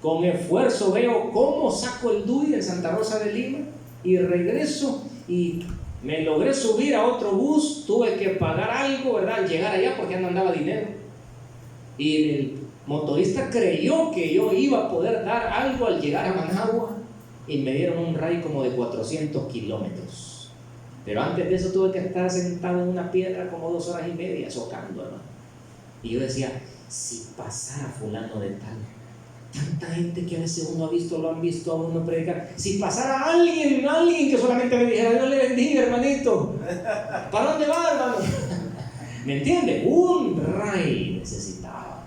Con esfuerzo veo cómo saco el DUI de Santa Rosa de Lima y regreso y me logré subir a otro bus. Tuve que pagar algo, ¿verdad? Al llegar allá porque no andaba dinero. Y el motorista creyó que yo iba a poder dar algo al llegar a Managua y me dieron un ray como de 400 kilómetros. Pero antes de eso tuve que estar sentado en una piedra como 2 horas y media socando, hermano. Y yo decía, si pasara fulano de tal, tanta gente que a veces uno ha visto, lo han visto a uno predicar, si pasara alguien que solamente me dijera, Dios le bendiga, hermanito, ¿para dónde va, hermano? ¿Me entiende? Un ray necesitaba.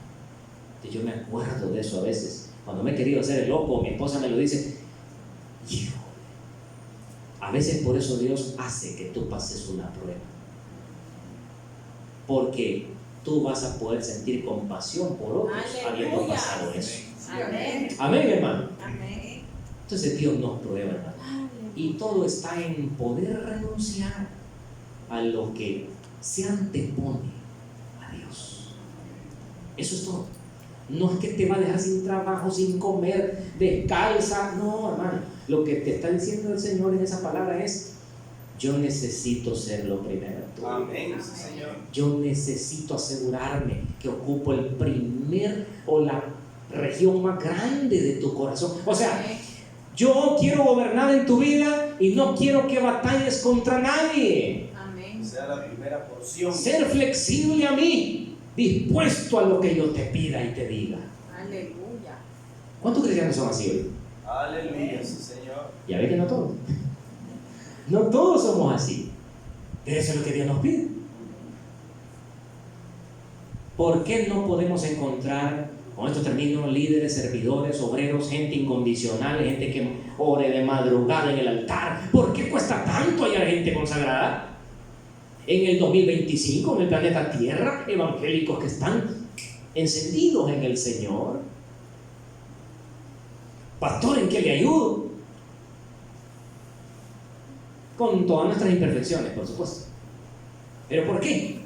Yo me acuerdo de eso a veces, cuando me he querido hacer el loco, mi esposa me lo dice, hijo, a veces por eso Dios hace que tú pases una prueba, porque tú vas a poder sentir compasión por otros habiendo pasado eso. Amén. Amén, hermano. Amén. Entonces Dios nos prueba, hermano, y todo está en poder renunciar a lo que se antepone a Dios. Eso es todo. No es que te va a dejar sin trabajo, sin comer, descalza. No, hermano. Lo que te está diciendo el Señor en esa palabra es: yo necesito ser lo primero. Amén, Señor. Yo necesito asegurarme que ocupo el primer o la región más grande de tu corazón. O sea, yo quiero gobernar en tu vida y no quiero que batalles contra nadie. Amén. Sea la primera porción. Ser flexible a mí, dispuesto a lo que yo te pida y te diga. Aleluya. ¿Cuántos cristianos son así hoy? Aleluya, sí, Señor. Ya ve que no todos. No todos somos así. Pero eso es lo que Dios nos pide. ¿Por qué no podemos encontrar, con estos términos, líderes, servidores, obreros, gente incondicional, gente que ore de madrugada en el altar? ¿Por qué cuesta tanto hallar gente consagrada? En el 2025, en el planeta Tierra, evangélicos que están encendidos en el Señor. Pastor, ¿en qué le ayudo? Con todas nuestras imperfecciones, por supuesto. ¿Pero por qué?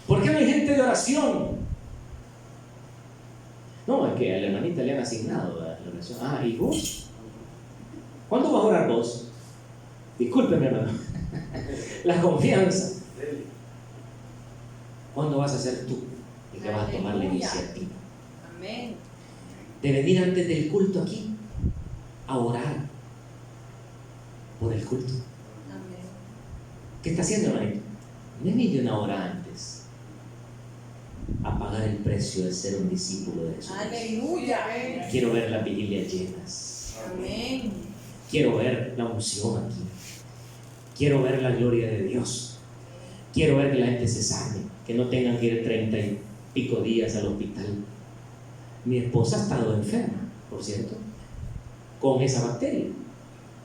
¿Por qué no hay gente de oración? No, es que a la hermanita le han asignado la oración. Ah, ¿y vos? ¿Cuándo vas a orar vos? Discúlpeme, hermano. La confianza. ¿Cuándo vas a ser tú el que vas a tomar la iniciativa? Amén. De venir antes del culto aquí a orar por el culto. Amén. ¿Qué está haciendo, hermanito? Venid una hora antes a pagar el precio de ser un discípulo de Jesús. Aleluya. Quiero ver las vigilias llenas. Amén. Quiero ver la unción aquí. Quiero ver la gloria de Dios. Quiero ver que la gente se sane, que no tengan que ir 30 y pico días al hospital. Mi esposa ha estado enferma, por cierto, con esa bacteria.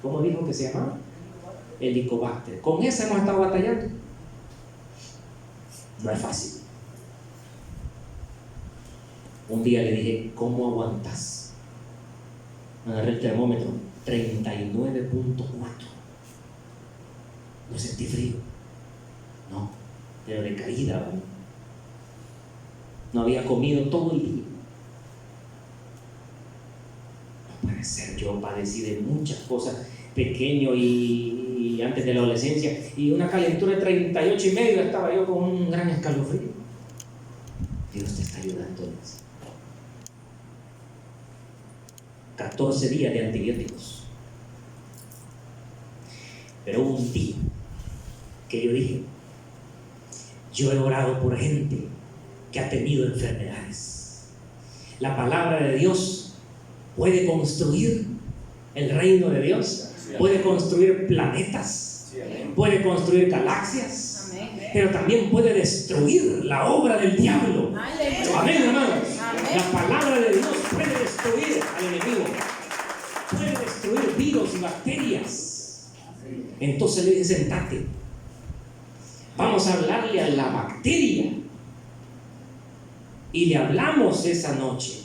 ¿Cómo dijo que se llamaba? Helicobacter. Con esa hemos estado batallando. No es fácil. Un día le dije, ¿cómo aguantas? Agarré el termómetro, 39.4. No sentí frío. No, pero de caída, ¿vale? No había comido todo el día. No puede ser, yo padecí de muchas cosas, pequeño y antes de la adolescencia, y una calentura de 38,5, estaba yo con un gran escalofrío. Dios te está ayudando en eso. 14 días de antibióticos. Pero hubo un día que yo dije, yo he orado por gente que ha tenido enfermedades. La palabra de Dios puede construir el reino de Dios, puede construir planetas, puede construir galaxias, pero también puede destruir la obra del diablo. Amén, hermanos. La palabra de Dios puede destruir al enemigo, puede destruir virus y bacterias. Entonces le dice, sentate, vamos a hablarle a la bacteria. Y le hablamos esa noche,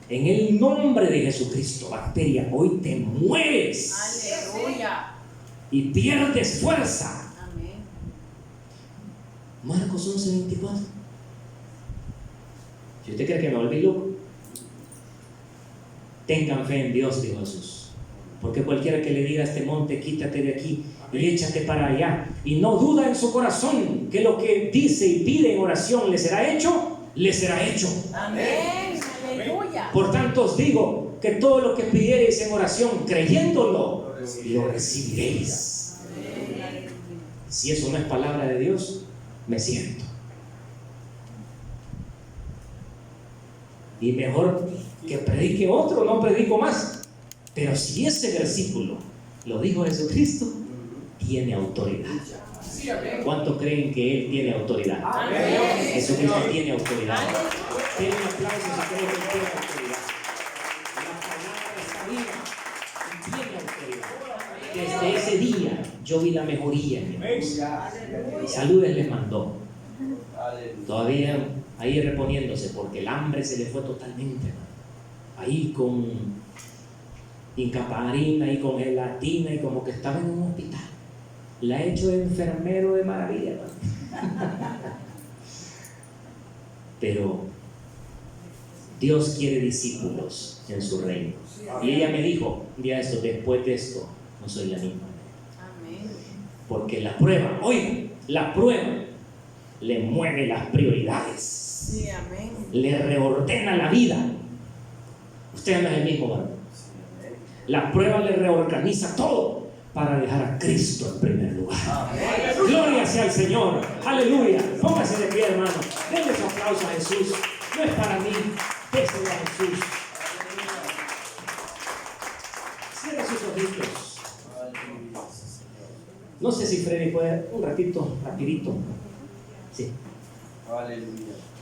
en el nombre de Jesucristo, bacteria, hoy te mueres. Aleluya. Y pierdes fuerza. Amén. Marcos 11:24. Si usted cree que me volví loco, tengan fe en Dios, dijo Jesús. Porque cualquiera que le diga a este monte, quítate de aquí y échate para allá, y no duda en su corazón que lo que dice y pide en oración le será hecho, le será hecho. Amén. Aleluya. Por tanto os digo que todo lo que pidiereis en oración, creyéndolo, lo recibiréis. Si eso no es palabra de Dios, me siento. Y mejor que predique otro, no predico más. Pero si ese versículo lo dijo Jesucristo, tiene autoridad. ¿Cuántos creen que Él tiene autoridad? Jesucristo tiene autoridad. Tiene un aplauso si creen que Él tiene autoridad. La palabra está viva y tiene autoridad. Desde ese día yo vi la mejoría en mi esposa. Saludes les mandó. Todavía ahí reponiéndose porque el hambre se le fue totalmente. Ahí con incaparina y con gelatina y como que estaba en un hospital. La he hecho enfermero de maravilla, pero Dios quiere discípulos en su reino. Y ella me dijo, mira esto, después de esto no soy la misma. Amén. Porque la prueba, oiga, la prueba le mueve las prioridades. Sí, amén. Le reordena la vida. Usted no es el mismo, ¿verdad? La prueba le reorganiza todo para dejar a Cristo en primer lugar. Amén. Gloria sea al Señor. Aleluya. Póngase de pie, hermano. Denle su aplauso a Jesús. No es para mí, déselo a Jesús. Cierre sus ojitos. No sé si Freddy puede un ratito, rapidito. Sí. Aleluya.